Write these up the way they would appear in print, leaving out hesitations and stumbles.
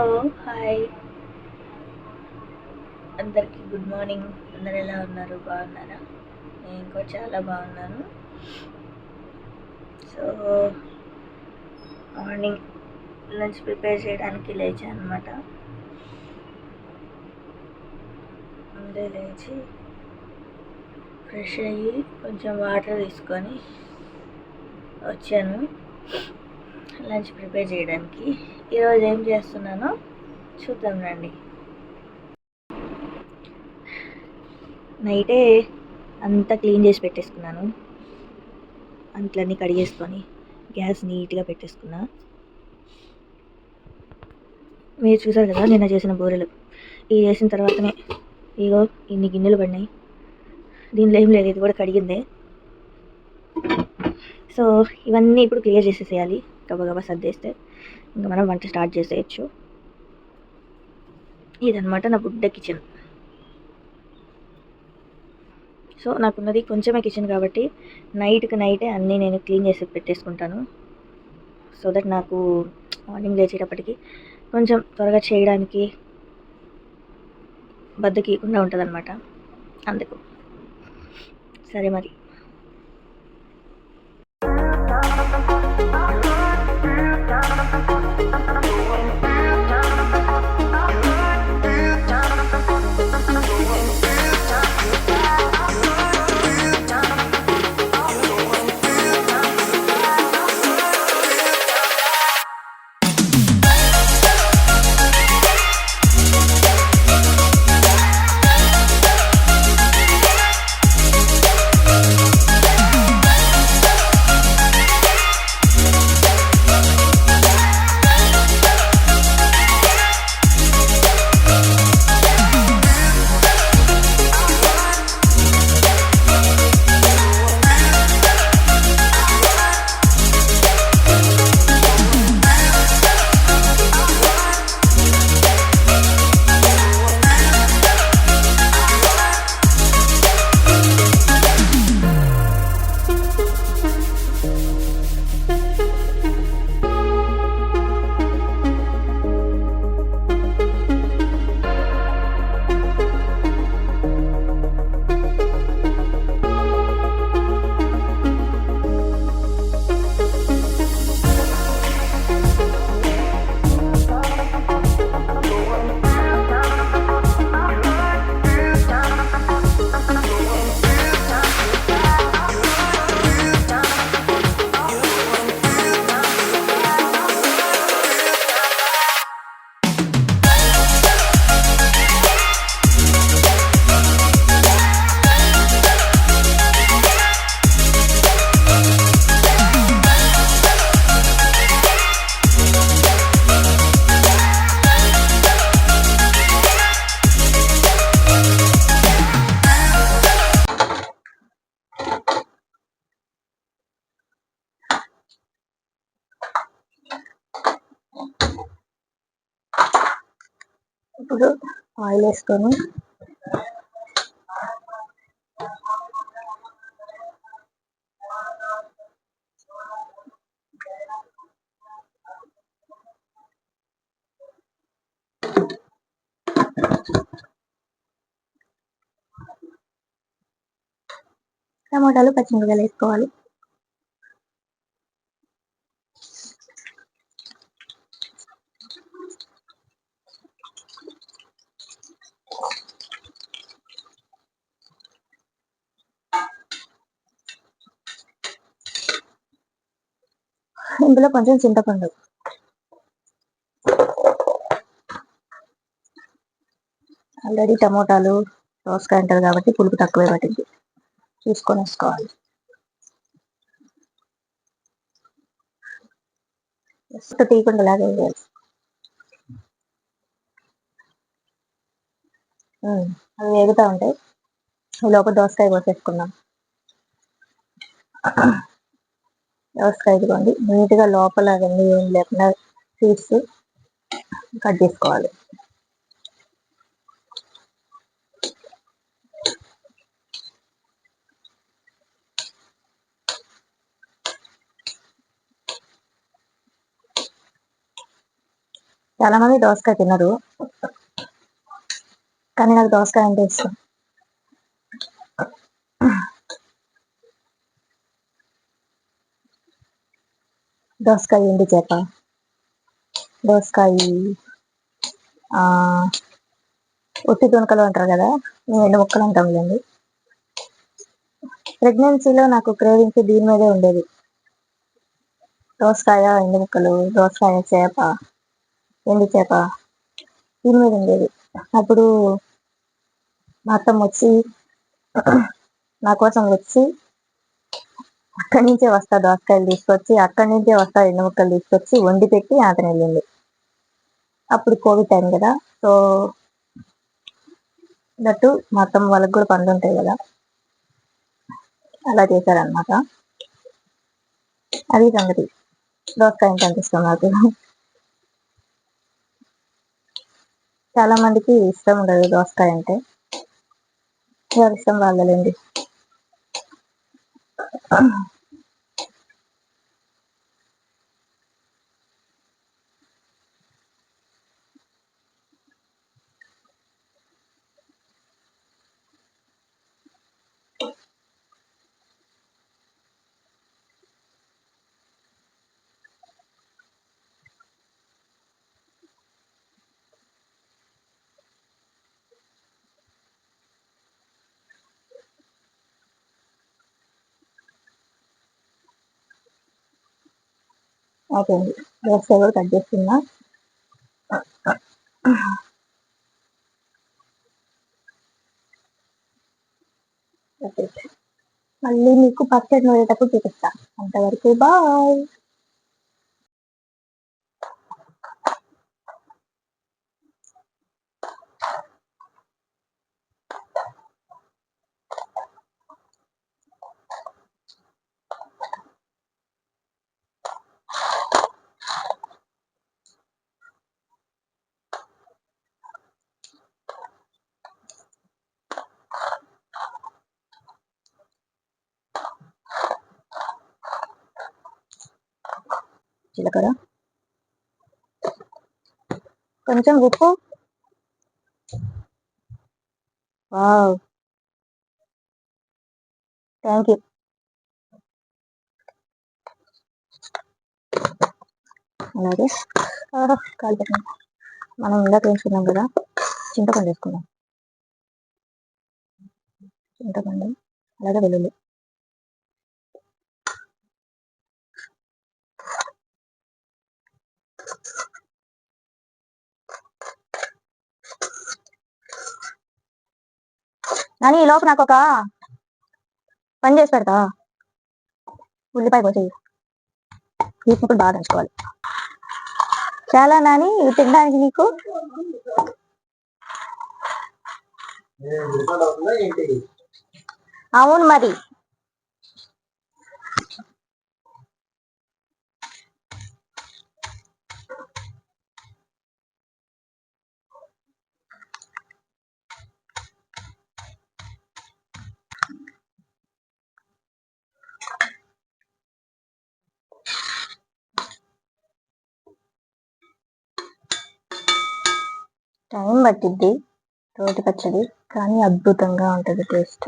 Hello, hi అందరికీ. Good morning. అందరు ఎలా ఉన్నారు? బాగున్నారా? నేను కూడా చాలా బాగున్నాను. సో మార్నింగ్ లంచ్ ప్రిపేర్ చేయడానికి లేచాను అనమాట. ముందే లేచి ఫ్రెష్ అయ్యి కొంచెం వాటర్ తీసుకొని వచ్చాను లంచ్ ప్రిపేర్ చేయడానికి. ఈరోజు ఏం చేస్తున్నానో చూద్దాం రండి. నైటే అంతా క్లీన్ చేసి పెట్టేసుకున్నాను. అంట్లన్నీ కడిగేసుకొని గ్యాస్ నీట్గా పెట్టేసుకున్నా. మీరు చూసారు కదా నిన్న చేసిన బూరెలు. ఇవి చేసిన తర్వాతనే ఇగో ఇన్ని గిన్నెలు పడినాయి. దీనిలో ఏం లేదు, ఇది కూడా కడిగిందే. సో ఇవన్నీ ఇప్పుడు క్లియర్ చేసేసేయాలి. గబగబా సర్దేస్తే ఇంకా మనం వంట స్టార్ట్ చేసేయచ్చు. ఇదనమాట నా బుడ్డ కిచెన్. సో నాకున్నది కొంచెమే కిచెన్ కాబట్టి నైట్కి నైటే అన్నీ నేను క్లీన్ చేసి పెట్టేసుకుంటాను. సో దట్ నాకు మార్నింగ్ లేచేటప్పటికి కొంచెం త్వరగా చేయడానికి బద్దకీయకుండా ఉంటుంది అనమాట. అందుకు సరే మరి. ఇప్పుడు ఆయిల్ వేసుకొని టమాటాలు పచ్చిమిరపకాయలు వేసుకోవాలి. ఇందులో కొంచెం చింతపండు, ఆల్రెడీ టమోటాలు దోసకాయ అంటారు కాబట్టి పులుపు తక్కువే పట్టింది, చూసుకొని వేసుకోవాలి. జస్ట్ తీయకుండా లాగా వేయాలి. అవి వేగుతూ ఉంటాయి. లోపల దోసకాయ కోసేసుకుందాం. దోసకాయ ఇదిగోండి, నీట్గా లోపల అవన్నీ ఏం లేకుండా సీడ్స్ కట్ చేసుకోవాలి. చాలా మంది దోసకాయ తినరు, కానీ నాకు దోసకాయ అంటే ఇష్టం. దోసకాయ ఎండు చేప, దోసకాయ ఉట్టి దునకలు అంటారు కదా, మేము ఎండు ముక్కలు అంటాంలేండి. ప్రెగ్నెన్సీలో నాకు క్రేవింగ్స్ దీని మీదే ఉండేది. దోసకాయ ఎండు ముక్కలు, దోసకాయ చేప, ఎండు చేప, దీని మీద ఉండేది. అప్పుడు మా అత్తమ్మ వచ్చి నా కోసం వచ్చి అక్కడి నుంచే వస్తా దోసకాయలు తీసుకొచ్చి, అక్కడి నుంచే వస్తా ఎండు ముక్కలు తీసుకొచ్చి వండి పెట్టి అతను వెళ్ళింది. అప్పుడు కోవిడ్ టైం కదా, సో దట్టు మా అత్తమ్మ వాళ్ళకి కూడా పనులు ఉంటాయి కదా, అలా చేశారనమాట. అది సంగతి. దోసకాయ అంటే అంత ఇష్టం నాకు. చాలా మందికి ఇష్టం ఉండదు దోసకాయ అంటే, ఎవరి ఇష్టం వాళ్ళలేండి. ఓకే అండి, దోసకాయ కూడా కట్ చేస్తున్నా. మళ్ళీ మీకు పచ్చడి నూరేటప్పుడు చూపిస్తా. అంతవరకు బాయ్. జీలకర్ర, కొంచెం ఉప్పు. Wow, thank you. అలాగే కాలు పెట్టండి. మనం ఇందాక వేసుకున్నాం కదా, చింతపండు వేసుకున్నాం. చింతపండు అలాగే వెల్లుల్లి. కానీ ఈ లోపు నాకు ఒక పని చేసి పెడతా. ఉల్లిపాయ పోసేయి, తీసుకుంటూ బాగా దంచుకోవాలి. చాలా నాని తినడానికి నీకు. అవును మరి. టైం పట్టిద్ది రోటి పచ్చడి, కానీ అద్భుతంగా ఉంటుంది టేస్ట్.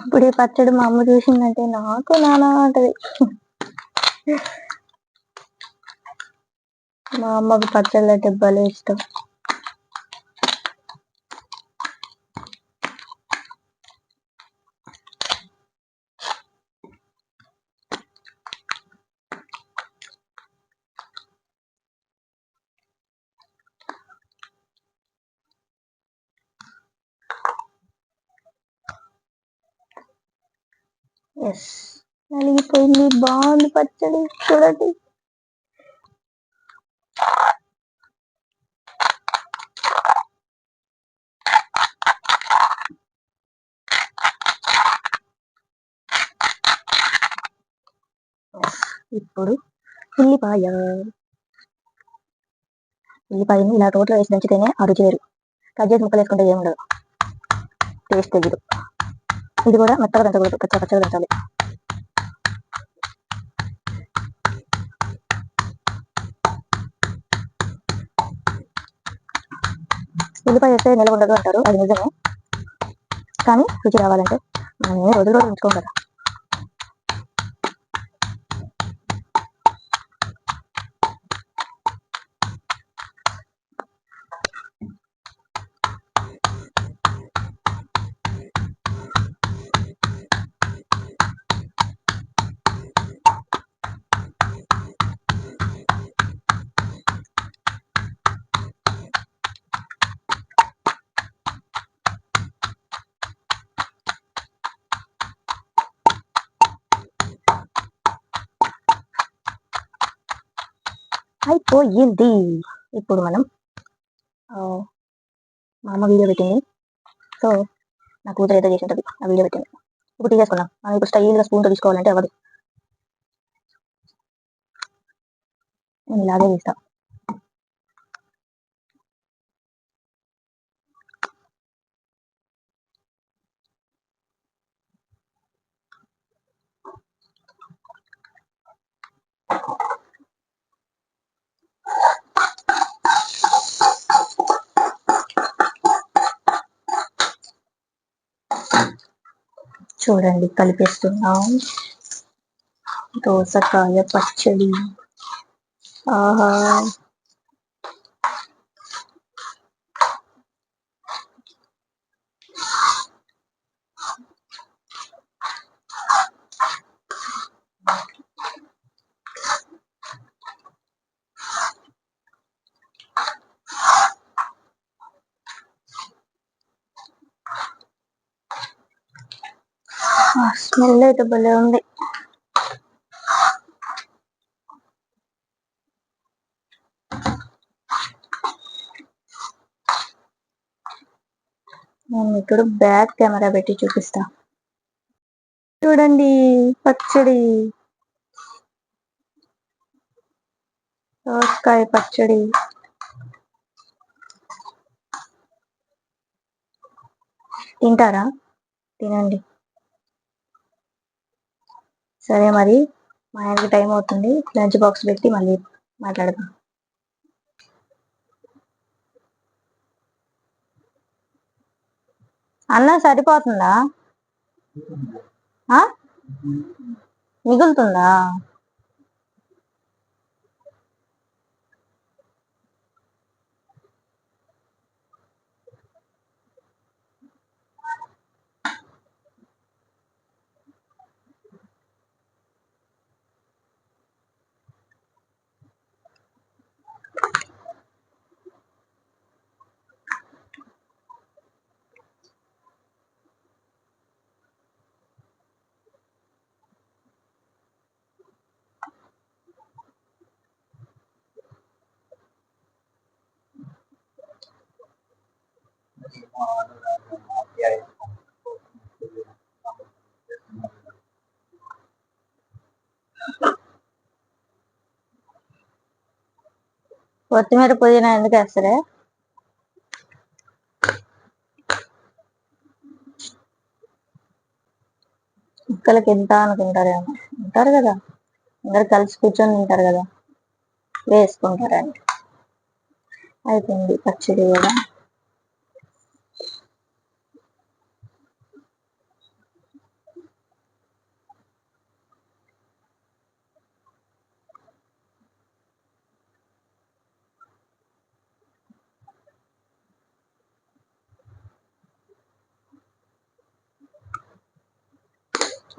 ఇప్పుడు ఈ పచ్చడి మా అమ్మ చూసిందంటే నాకు నానా అంటది. మా అమ్మకి పచ్చళ్ళు అంటే భలే ఇష్టం. ఎస్, నలిగిపోయింది. బాగుంది పచ్చడి, చూడండి. ఇప్పుడు ఉల్లిపాయని ఇలా రోట్లో వేసి దంచితేనే ఆ రుచి వేరు. కట్ చేసి ముక్కలు వేసుకుంటే ఏముండదు, టేస్ట్ తెలీదు. ఇది కూడా మెత్తగా దంచకూడదు, పచ్చగా దంచాలి. ఉల్లిపాయ వేస్తే నిలవ ఉండదు అంటారు, అది నిజమే. కానీ రుచి రావాలంటే మనం రోజు ఉంచుకోం కదా. అయిపోయింది. ఇప్పుడు మనం మా అమ్మ వీడియో పెట్టింది, సో నా కూతురు ఏదో చేసి ఉంటుంది, ఆ వీడియో పెట్టింది. ఇప్పుడు తీసేసుకున్నాం. మనం ఇప్పుడు స్టైల్గా స్పూన్తో తీసుకోవాలంటే అవ్వదు, నేను ఇలాగే తీస్తా. చూడండి, కలిపేస్తున్నాం. దోసకాయ పచ్చడి. ఆహా, స్మెల్ అయితే భలే ఉంది. నేను ఇక్కడ బ్యాక్ కెమెరా పెట్టి చూపిస్తా. చూడండి, పచ్చడి, దోసకాయ పచ్చడి. తింటారా? తినండి. సరే మరి, మా ఆయనకి టైం అవుతుంది, లంచ్ బాక్స్ పెట్టి మళ్ళీ మాట్లాడదాం. అన్నం సరిపోతుందా? మిగులుతుందా? కొత్తిమీర పుదీనా ఎందుకు వేస్తారే? ముక్కలకి ఎంత అనుకుంటారేమో, ఉంటారు కదా, అందరు కలిసి కూర్చొని తింటారు కదా, వేసుకుంటారండి. అయిపోయింది పచ్చడి కూడా.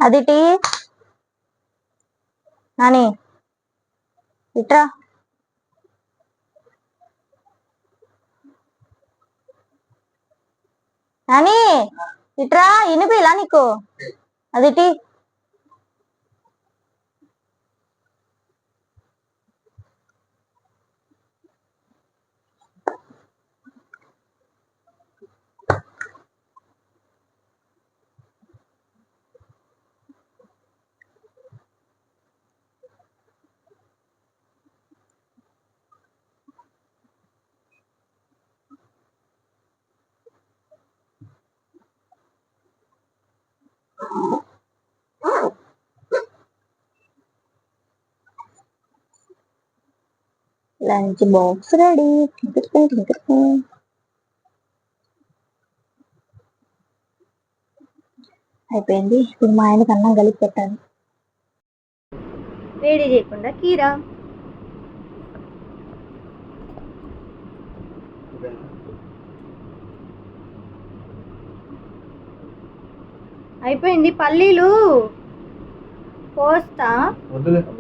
అది టీ అని ఇట్రా. అని ఇట్రా, ఇనిపిలా నీకు? అది టీ. Lunch box ready. అయిపోయింది. ఇప్పుడు మా ఆయనకి అన్నం కలిపి పెట్టాను. వేడి చేయకుండా కీరా. అయిపోయింది. పల్లీలు పోస్తా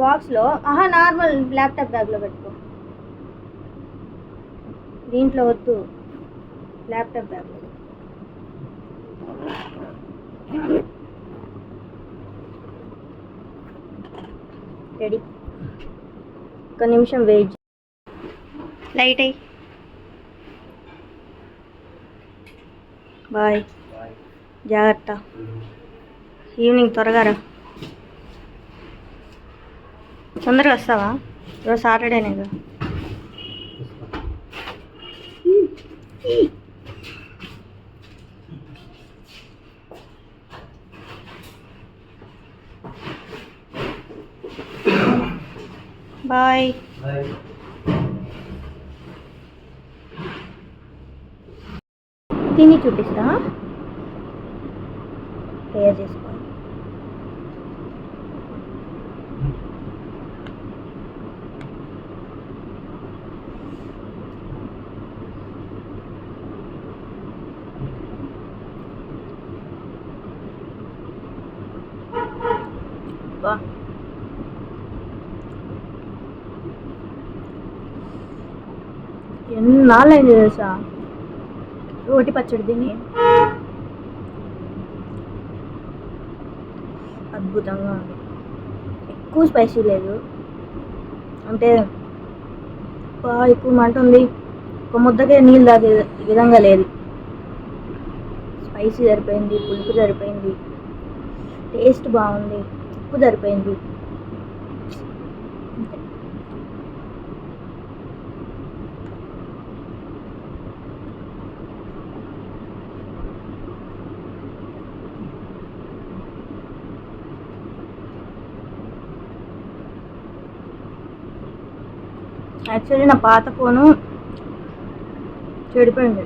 బాక్స్లో. నార్మల్ ల్యాప్టాప్ బ్యాగ్లో పెట్టుకో. దీంట్లో వద్దు, ల్యాప్టాప్ బ్యాగ్లో. రెడీ. ఒక నిమిషం వెయిట్. లైట్ అయ్యి. బాయ్. జాగ్రత్త. ఈవినింగ్ త్వరగా రా. తొందరగా వస్తావా? ఈరోజు సాటర్డేనే కదా. బాయ్. తిని చూపిస్తా. తయారు చేసుకోవాలి. ఎన్నాళ్ళైంది తెలుసా రోటి పచ్చడి తిని. అద్భుతంగా ఉంది. ఎక్కువ స్పైసీ లేదు, అంటే ఎక్కువ మంట ఉంది. ఒక ముద్దకే నీళ్ళు తాగే విధంగా లేదు. స్పైసీ సరిపోయింది, పులుపు సరిపోయింది, టేస్ట్ బాగుంది, ఉప్పు సరిపోయింది. యాక్చువల్లీ నా పాత ఫోను చెడిపోయింది,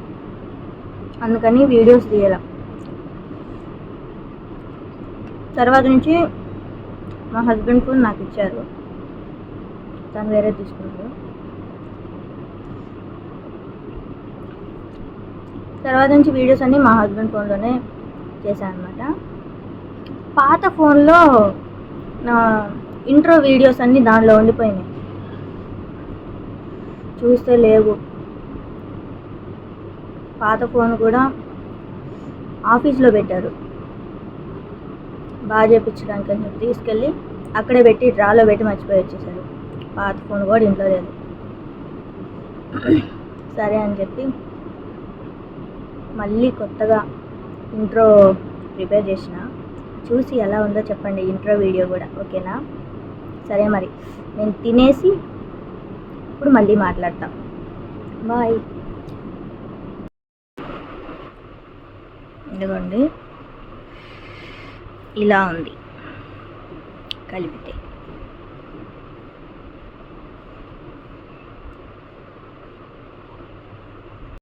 అందుకని వీడియోస్ తీయాల. తర్వాత నుంచి మా హస్బెండ్ ఫోన్ నాకు ఇచ్చారు, తను వేరే తీసుకున్నారు. తర్వాత నుంచి వీడియోస్ అన్నీ మా హస్బెండ్ ఫోన్లోనే చేశాను అనమాట. పాత ఫోన్లో నా ఇంట్రో వీడియోస్ అన్నీ దానిలో ఉండిపోయినాయి, చూస్తే లేవు. పాత ఫోన్ కూడా ఆఫీస్లో పెట్టారు, బాగా చేయించడానికి అని చెప్పి తీసుకెళ్ళి అక్కడే పెట్టి డ్రాలో పెట్టి మర్చిపోయి వచ్చేసారు. పాత ఫోన్ కూడా ఇంట్లో లేదు. సరే అని చెప్పి మళ్ళీ కొత్తగా ఇంట్రో ప్రిపేర్ చేసిన. చూసి ఎలా ఉందో చెప్పండి ఇంట్రో వీడియో కూడా, ఓకేనా? సరే మరి నేను తినేసి ఇప్పుడు మళ్ళీ మాట్లాడతాం. బాయ్. ఇదిగోండి ఇలా ఉంది కలిపితే.